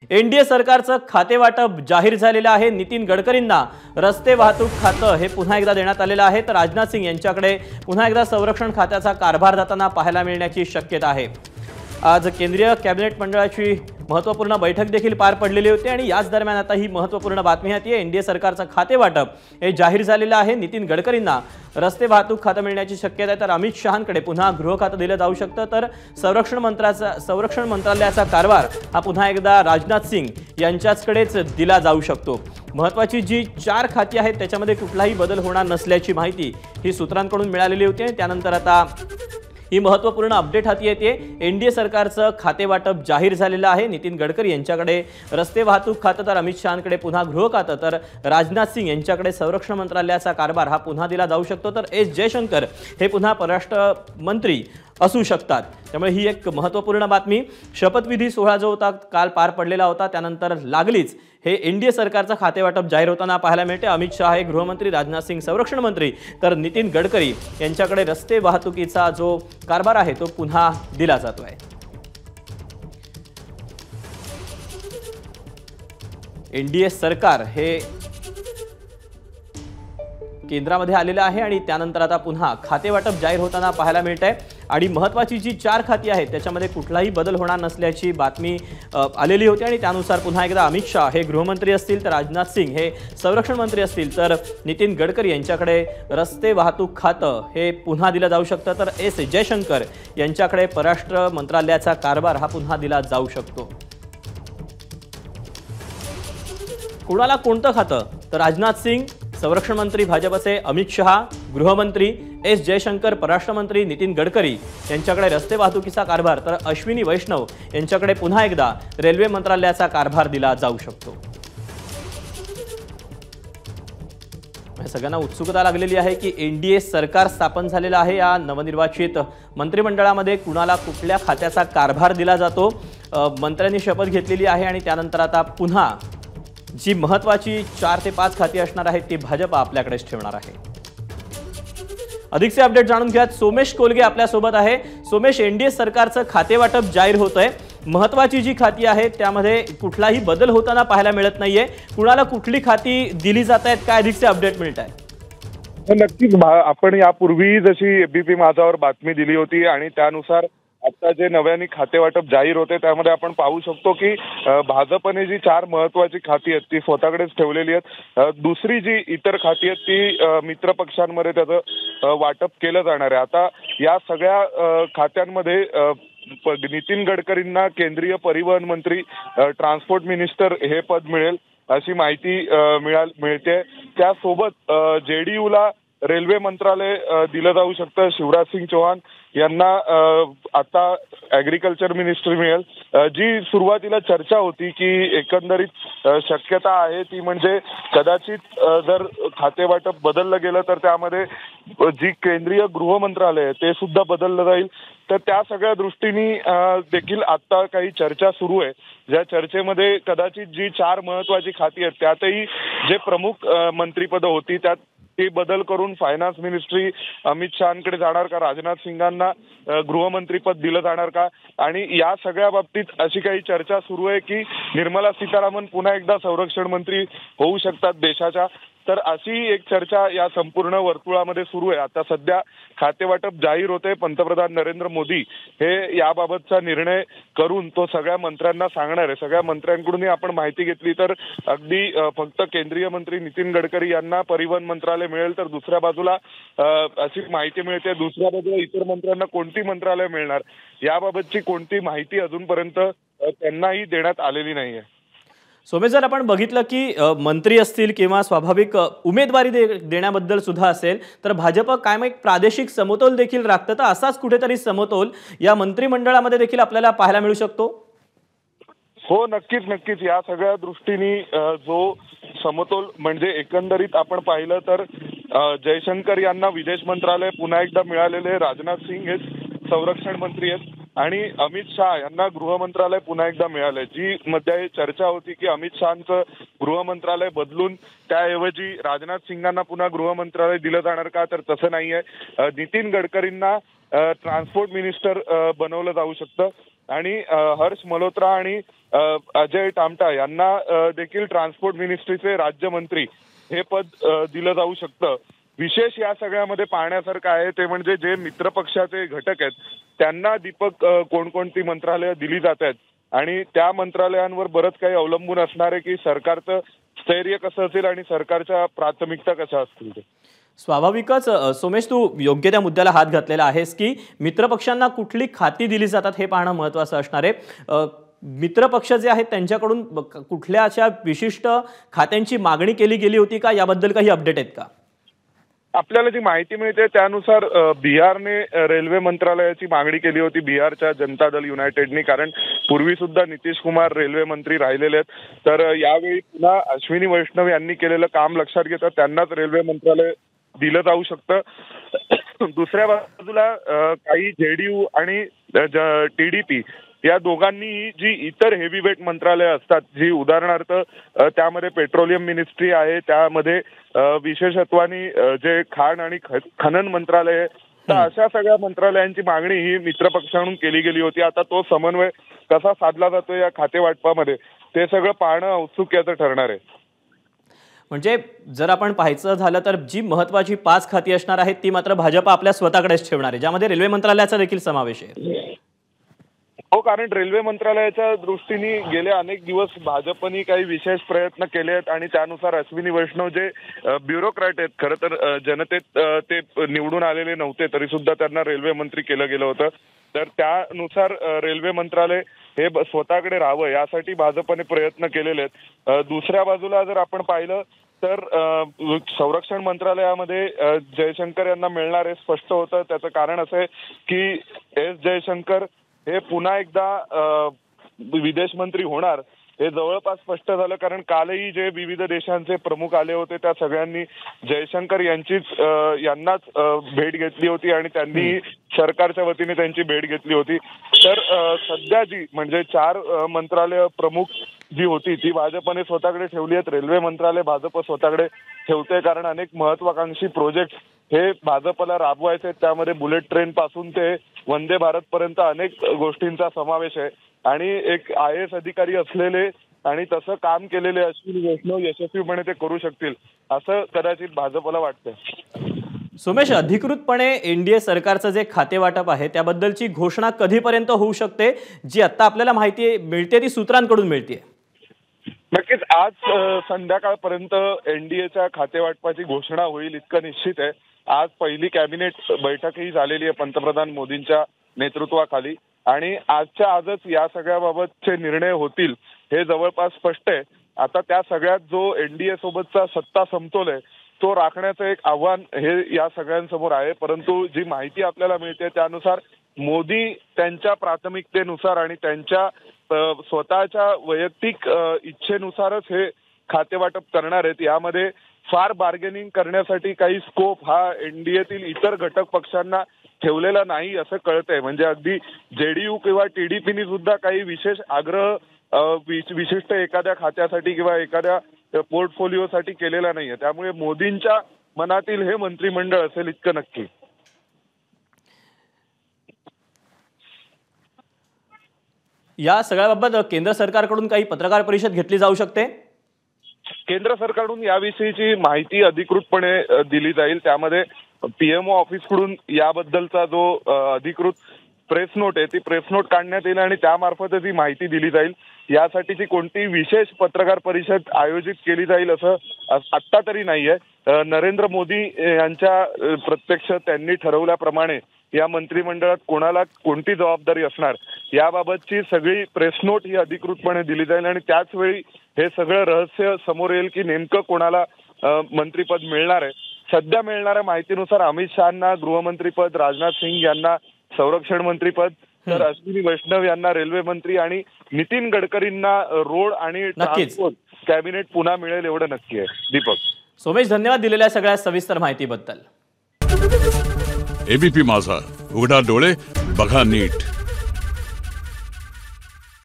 NDA सरकारचं खातेवाटप जाहीर झालेलं आहे। नितीन गडकरींना रस्ते वाहतूक खातं हे पुन्हा एकदा देण्यात आलेलं आहे। तर राजनाथ सिंग यांच्याकडे पुन्हा एकदा संरक्षण खात्याचा कारभार जाताना पाहायला मिळण्याची शक्यता आहे। आज केंद्रीय कॅबिनेट मंडळाची महत्त्वपूर्ण बैठक देखील पार पडलेली होती आणि याच दरम्यान आता ही महत्त्वपूर्ण बातमी येते। एनडीए सरकारचं खातेवाटप हे जाहीर झालेलं आहे। नितीन गडकरींना रस्ते वाहतूक खातं मिळण्याची शक्यता आहे। तर अमित शहांकडे पुन्हा गृह खातं दिलं जाऊ शकतं। तर संरक्षण मंत्रालयाचा कारभार हा पुन्हा एकदा राजनाथ सिंग यांच्याकडेच दिला जाऊ शकतो। महत्त्वाची जी 4 खाती आहेत त्याच्यामध्ये कुठलाही बदल होणार नसल्याची माहिती ही सूत्रांकडून मिळालेली होती। त्यानंतर आता ही महत्त्वपूर्ण अपडेट हाती येते। एनडीए सरकारचं खातेवाटप जाहीर झालेलं आहे। नितीन गडकरी यांच्याकडे रस्ते वाहतूक खातं, तर अमित शहांकडे पुन्हा गृह खातं, तर राजनाथ सिंग यांच्याकडे संरक्षण मंत्रालयाचा कारभार हा पुन्हा दिला जाऊ शकतो। तर एस जयशंकर हे पुन्हा परराष्ट्र मंत्री असू शकतात। त्यामुळे ही एक महत्त्वपूर्ण बातमी। शपथविधी सोहळा जो होता काल पार पडलेला होता, त्यानंतर लागलीच हे एनडीए सरकारचं खातेवाटप जाहीर होताना पाहायला मिळते। अमित शहा हे गृहमंत्री, राजनाथ सिंग संरक्षण मंत्री, तर नितीन गडकरी यांच्याकडे रस्ते वाहतुकीचा जो कारभार आहे तो पुन्हा दिला जातोय। एनडीए सरकार हे केंद्रामध्ये आलेलं आहे आणि त्यानंतर आता पुन्हा खातेवाटप जाहीर होताना पाहायला मिळतंय आणि महत्त्वाची जी 4 खाती आहेत त्याच्यामध्ये कुठलाही बदल होणार नसल्याची बातमी आलेली होती आणि त्यानुसार पुन्हा एकदा अमित शहा हे गृहमंत्री असतील, तर राजनाथ सिंग हे संरक्षण मंत्री असतील, तर नितीन गडकरी यांच्याकडे रस्ते वाहतूक खातं हे पुन्हा दिलं जाऊ शकतं। तर एस जयशंकर यांच्याकडे परराष्ट्र मंत्रालयाचा कारभार हा पुन्हा दिला जाऊ शकतो। कुणाला कोणतं खातं? तर राजनाथ सिंग संरक्षण मंत्री भाजपचे, अमित शहा गृहमंत्री, एस जयशंकर परराष्ट्र मंत्री, नितीन गडकरी यांच्याकडे रस्ते वाहतुकीचा कारभार, तर अश्विनी वैष्णव यांच्याकडे पुन्हा एकदा रेल्वे मंत्रालयाचा कारभार दिला जाऊ शकतो। सगळ्यांना उत्सुकता लागलेली आहे की एनडीए सरकार स्थापन झालेलं आहे। या नवनिर्वाचित मंत्रिमंडळामध्ये कुणाला कुठल्या खात्याचा कारभार दिला जातो। मंत्र्यांनी शपथ घेतलेली आहे आणि त्यानंतर आता पुन्हा जी महत्त्वाची 4 ते 5 खाती असणार आहेत ती भाजप आपल्याकडेच ठेवणार आहे। अधिकचे अपडेट जाणून घ्या। सोमेश कोलगे आपल्या सोबत आहे। सोमेश, एनडीए सरकारचं खातेवाटप जाहीर होतंय। महत्त्वाची जी खाती आहेत त्यामध्ये कुठलाही बदल होताना पाहायला मिळत नाहीये। कुणाला कुठली खाती दिली जात आहेत, काय अधिकचे अपडेट मिळत आहेत? नक्कीच आपण यापूर्वी जशी एबीपी माझावर बातमी दिली होती आणि त्यानुसार आता जे नव्याने खातेवाटप जाहीर होते त्यामध्ये आपण पाहू शकतो की भाजपने जी 4 महत्त्वाची खाती आहेत ती स्वतःकडेच ठेवलेली आहेत। दुसरी जी इतर खाती आहेत ती मित्र पक्षांमध्ये त्याचं वाटप केलं जाणार आहे। आता या सगळ्या खात्यांमध्ये नितीन गडकरींना केंद्रीय परिवहन मंत्री, ट्रान्सपोर्ट मिनिस्टर हे पद मिळेल अशी माहिती मिळते। त्यासोबत जेडीयूला रेल्वे मंत्रालय दिलं जाऊ शकतं। शिवराज सिंग चौहान यांना आता ॲग्रिकल्चर मिनिस्ट्री मिळेल। जी सुरुवातीला चर्चा होती की एकंदरीत शक्यता आहे ती म्हणजे कदाचित जर खातेवाटप बदललं गेलं तर त्यामध्ये जी केंद्रीय गृह मंत्रालय आहे ते सुद्धा बदललं जाईल। तर त्या सगळ्या दृष्टीने देखील आता काही चर्चा सुरू आहे। ज्या चर्चेमध्ये कदाचित जी 4 महत्त्वाची खाती आहेत त्यातही जे प्रमुख मंत्रिपदं होती त्यात ते बदल करून फायनान्स मिनिस्ट्री अमित शहांकडे जाणार का, राजनाथ सिंगांना गृहमंत्रीपद दिलं जाणार का, आणि या सगळ्या बाबतीत अशी काही चर्चा सुरू आहे की निर्मला सीतारामन पुन्हा एकदा संरक्षण मंत्री होऊ शकतात देशाच्या। तर अशी एक चर्चा या संपूर्ण वर्तुळामध्ये सुरू आहे। आता सध्या खातेवाटप जाहीर होते। पंतप्रधान नरेंद्र मोदी हे याबाबतचा निर्णय करून तो सगळ्या मंत्र्यांना सांगणार आहे। सगळ्या मंत्र्यांकडूनही आपण माहिती घेतली तर अगदी फक्त केंद्रीय मंत्री नितीन गडकरी यांना परिवहन मंत्रालय मिळेल, तर दुसऱ्या बाजूला अशी माहिती मिळते दुसऱ्या बाजूला इतर मंत्र्यांना कोणती मंत्रालय मिळणार याबाबतची कोणती माहिती अजूनपर्यंत त्यांनाही देण्यात आलेली नाहीये। सोमेश, जर आपण बघितलं की मंत्री असतील किंवा स्वाभाविक उमेदवारी देण्याबद्दल सुद्धा असेल तर भाजप कायम एक प्रादेशिक समतोल देखील राखतं, तर असाच कुठेतरी समतोल या मंत्रिमंडळामध्ये देखील आपल्याला पाहायला मिळू शकतो? हो, नक्कीच या सगळ्या दृष्टीने जो समतोल म्हणजे एकंदरीत आपण पाहिलं तर जयशंकर यांना विदेश मंत्रालय पुन्हा एकदा मिळालेले, राजनाथ सिंग हे संरक्षण मंत्री आहेत आणि अमित शहा यांना गृह मंत्रालय पुन्हा एकदा मिळालंय। जी मध्ये चर्चा होती की अमित शहांचं गृह मंत्रालय बदलून त्याऐवजी राजनाथ सिंगांना पुन्हा गृह मंत्रालय दिलं जाणार का, तर तसं नाहीये। नितीन गडकरींना ट्रान्सपोर्ट मिनिस्टर बनवलं जाऊ शकतं आणि हर्ष मल्होत्रा आणि अजय टामटा यांना देखील ट्रान्सपोर्ट मिनिस्ट्रीचे राज्यमंत्री हे पद दिलं जाऊ शकतं. विशेष या सगळ्यामध्ये पाहण्यासारखं आहे ते म्हणजे जे मित्रपक्षाचे घटक आहेत त्यांना दीपक कोणकोणती मंत्रालय दिली जात आहेत आणि त्या मंत्रालयांवर बरंच काही अवलंबून असणार आहे की सरकारचं स्थैर्य कसं असेल आणि सरकारच्या प्राथमिकता कशा असतील ते. स्वाभाविकच सोमेश, तू योग्य त्या मुद्द्याला हात घातलेला आहेस की मित्रपक्षांना कुठली खाती दिली जातात हे पाहणं महत्त्वाचं असणार आहे. मित्रपक्ष जे आहेत त्यांच्याकडून कुठल्या अशा विशिष्ट खात्यांची मागणी केली गेली होती का, याबद्दल काही अपडेट आहेत का? आपल्याला जी माहिती मिळते त्यानुसार बिहारने रेल्वे मंत्रालयाची मागणी केली होती, बिहारच्या जनता दल युनायटेडनी, कारण पूर्वी सुद्धा नितीश कुमार रेल्वे मंत्री राहिलेले आहेत. तर यावेळी पुन्हा अश्विनी वैष्णव यांनी केलेलं काम लक्षात घेता त्यांनाच रेल्वे मंत्रालय दिलं जाऊ शकतं. दुसऱ्या बाजूला काही जेडीयू आणि टीडीपी या दोघांनी जी इतर हेवीवेट मंत्रालय असतात, जी उदाहरणार्थ त्यामध्ये पेट्रोलियम मिनिस्ट्री आहे, त्यामध्ये विशेषत्वाने जे खाण आणि खनन मंत्रालय आहे, तर अशा सगळ्या मंत्रालयांची मागणी ही मित्रपक्षांकडून केली गेली होती. आता तो समन्वय कसा साधला जातो या खाते वाटपामध्ये ते सगळं पाहणं औत्सुक्याचं ठरणार आहे. म्हणजे जर आपण पाहायचं झालं तर जी महत्त्वाची 5 खाती असणार आहेत ती मात्र भाजप आपल्या स्वतःकडेच ठेवणार आहे, ज्यामध्ये रेल्वे मंत्रालयाचा देखील समावेश आहे. हो, कारण रेल्वे मंत्रालयाच्या दृष्टीने गेले अनेक दिवस भाजपनी काही विशेष प्रयत्न केले आहेत आणि त्यानुसार अश्विनी वैष्णव जे ब्युरोक्रॅट आहेत, खरं तर जनतेत ते निवडून आलेले नव्हते तरी सुद्धा त्यांना रेल्वे मंत्री केलं गेलं होतं. तर त्यानुसार रेल्वे मंत्रालय हे स्वतःकडे राहावं यासाठी भाजपने प्रयत्न केलेले आहेत. दुसऱ्या बाजूला जर आपण पाहिलं तर संरक्षण मंत्रालयामध्ये जयशंकर यांना मिळणार हे स्पष्ट होतं. त्याचं कारण असं आहे की एस जयशंकर हे पुन्हा एकदा विदेश मंत्री होणार हे जवळपास स्पष्ट झालं, कारण कालही जे विविध देशांचे प्रमुख आले होते त्या सगळ्यांनी जयशंकर यांनाच भेट घेतली होती आणि त्यांनी सरकारच्या वतीने त्यांची भेट घेतली होती. तर सध्या जी म्हणजे 4 मंत्रालय प्रमुख जी होती ती भाजपने स्वतःकडे ठेवली आहेत. रेल्वे मंत्रालय भाजप स्वतःकडे ठेवते कारण अनेक महत्वाकांक्षी प्रोजेक्ट हे भाजपला राबवायचे आहेत. त्यामध्ये बुलेट ट्रेन पासून ते वंदे भारत पर्यंत अनेक गोष्टींचा समावेश आहे आणि एक IAS अधिकारी असलेले आणि तसं काम केलेले अश्विनी वैष्णव यशस्वीपणे ते करू शकतील असं कदाचित भाजपला वाटतंय. सोमेश, अधिकृतपणे एनडीए सरकारचं जे खाते वाटप आहे त्याबद्दलची घोषणा कधीपर्यंत होऊ शकते, जी आता आपल्याला माहिती मिळते ती सूत्रांकडून मिळते? नक्कीच आज संध्याकाळपर्यंत एनडीएच्या खातेवाटपाची घोषणा होईल इतकं निश्चित आहे. आज पहिली कॅबिनेट बैठकही झालेली आहे पंतप्रधान मोदींच्या नेतृत्वाखाली आणि आजच्या आजच या सगळ्याबाबतचे निर्णय होतील हे जवळपास स्पष्ट आहे. आता त्या सगळ्यात जो एनडीए सोबतचा सत्ता समतोल आहे तो राखण्याचं एक आव्हान हे या सगळ्यांसमोर आहे. परंतु जी माहिती आपल्याला मिळते त्यानुसार मोदी त्यांच्या प्राथमिकतेनुसार आणि त्यांच्या स्वतःच्या वैयक्तिक इच्छेनुसारच हे खातेवाटप करणार आहेत. यामध्ये फार बार्गेनिंग करण्यासाठी काही स्कोप हा एनडीएतील इतर घटक पक्षांना ठेवलेला नाही असं कळतंय. म्हणजे अगदी जेडीयू किंवा टीडीपीनी सुद्धा काही विशेष आग्रह विशिष्ट एखाद्या खात्यासाठी किंवा एखाद्या पोर्टफोलिओसाठी केलेला नाहीये. त्यामुळे मोदींच्या मनातील हे मंत्रिमंडळ असेल इतकं नक्की. या सगळ्याबाबत केंद्र सरकारकडून काही पत्रकार परिषद घेतली जाऊ शकते? केंद्र सरकारकडून याविषयीची माहिती अधिकृतपणे दिली जाईल. त्यामध्ये पीएमओ ऑफिसकडून याबद्दलचा जो अधिकृत प्रेस नोट आहे ती प्रेस नोट काढण्यात येईल आणि त्यामार्फतच ही माहिती दिली जाईल. यासाठीची कोणती विशेष पत्रकार परिषद आयोजित केली जाईल असं आत्ता तरी नाहीये. नरेंद्र मोदी यांच्या प्रत्यक्ष त्यांनी ठरवल्याप्रमाणे या मंत्रिमंडळात कोणाला कोणती जबाबदारी असणार याबाबतची सगळी प्रेस नोट ही अधिकृतपणे दिली जाईल आणि त्याच वेळी हे सगळं रहस्य समोर येईल की नेमकं कोणाला मंत्रिपद मिळणार आहे. सध्या मिळणाऱ्या माहितीनुसार अमित शहांना गृहमंत्रीपद, राजनाथ सिंग यांना संरक्षण मंत्रीपद, तर अश्विनी वैष्णव यांना रेल्वे मंत्री आणि नितीन गडकरींना रोड आणि ट्रान्सपोर्ट कॅबिनेट पुन्हा मिळेल एवढं नक्की आहे. दीपक. सोमेश, धन्यवाद दिलेल्या सगळ्या सविस्तर माहितीबद्दल. एबीपी माझा, उघडा डोळे बघा नीट.